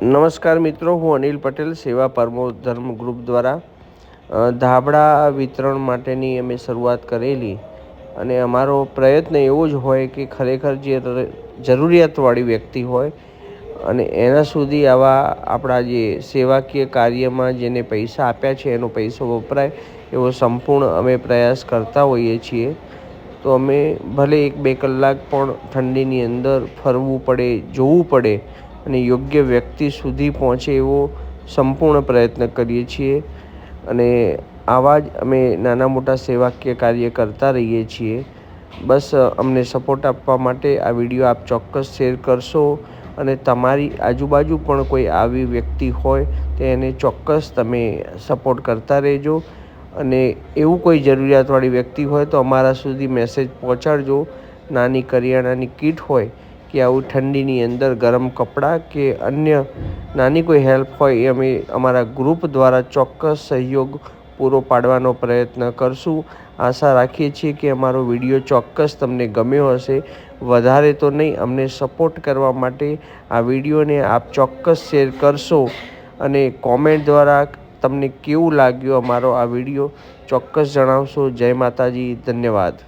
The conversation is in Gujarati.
નમસ્કાર મિત્રો, હું અનિલ પટેલ સેવા પરમો ધર્મ ગ્રુપ દ્વારા ધાબળા વિતરણ માટેની અમે શરૂઆત કરેલી અને અમારો પ્રયત્ન એવો જ હોય કે ખરેખર જે જરૂરિયાતવાળી વ્યક્તિ હોય અને એના સુધી આવા આપણા જે સેવાકીય કાર્યમાં જેને પૈસા આપ્યા છે એનો પૈસો વપરાય એવો સંપૂર્ણ અમે પ્રયાસ કરતા હોઈએ છીએ. તો અમે ભલે 1-2 કલાક પણ ઠંડીની અંદર ફરવું પડે, જોવું પડે અને યોગ્ય વ્યક્તિ સુધી પહોંચે એવો સંપૂર્ણ પ્રયત્ન કરીએ છીએ અને આવા જ અમે નાના મોટા સેવાકીય કાર્ય કરતા રહીએ છીએ. બસ અમને સપોર્ટ આપવા માટે આ વિડીયો આપ ચોક્કસ શેર કરશો અને તમારી આજુબાજુ પણ કોઈ આવી વ્યક્તિ હોય તો એને ચોક્કસ તમે સપોર્ટ કરતા રહેજો. અને એવું કોઈ જરૂરિયાતવાળી વ્યક્તિ હોય તો અમારા સુધી મેસેજ પહોંચાડજો. નાની કરિયાણાની કીટ હોય કે આવું ઠંડીની અંદર ગરમ કપડાં કે અન્ય નાની કોઈ હેલ્પ હોય એ અમે અમારા ગ્રુપ દ્વારા ચોક્કસ સહયોગ પૂરો પાડવાનો પ્રયત્ન કરશું. આશા રાખીએ છીએ કે અમારો વિડીયો ચોક્કસ તમને ગમ્યો હશે. વધારે તો નહીં, અમને સપોર્ટ કરવા માટે આ વિડીયોને આપ ચોક્કસ શેર કરશો અને કોમેન્ટ દ્વારા તમને કેવું લાગ્યું અમારો આ વિડીયો ચોક્કસ જણાવશો. જય માતાજી, ધન્યવાદ.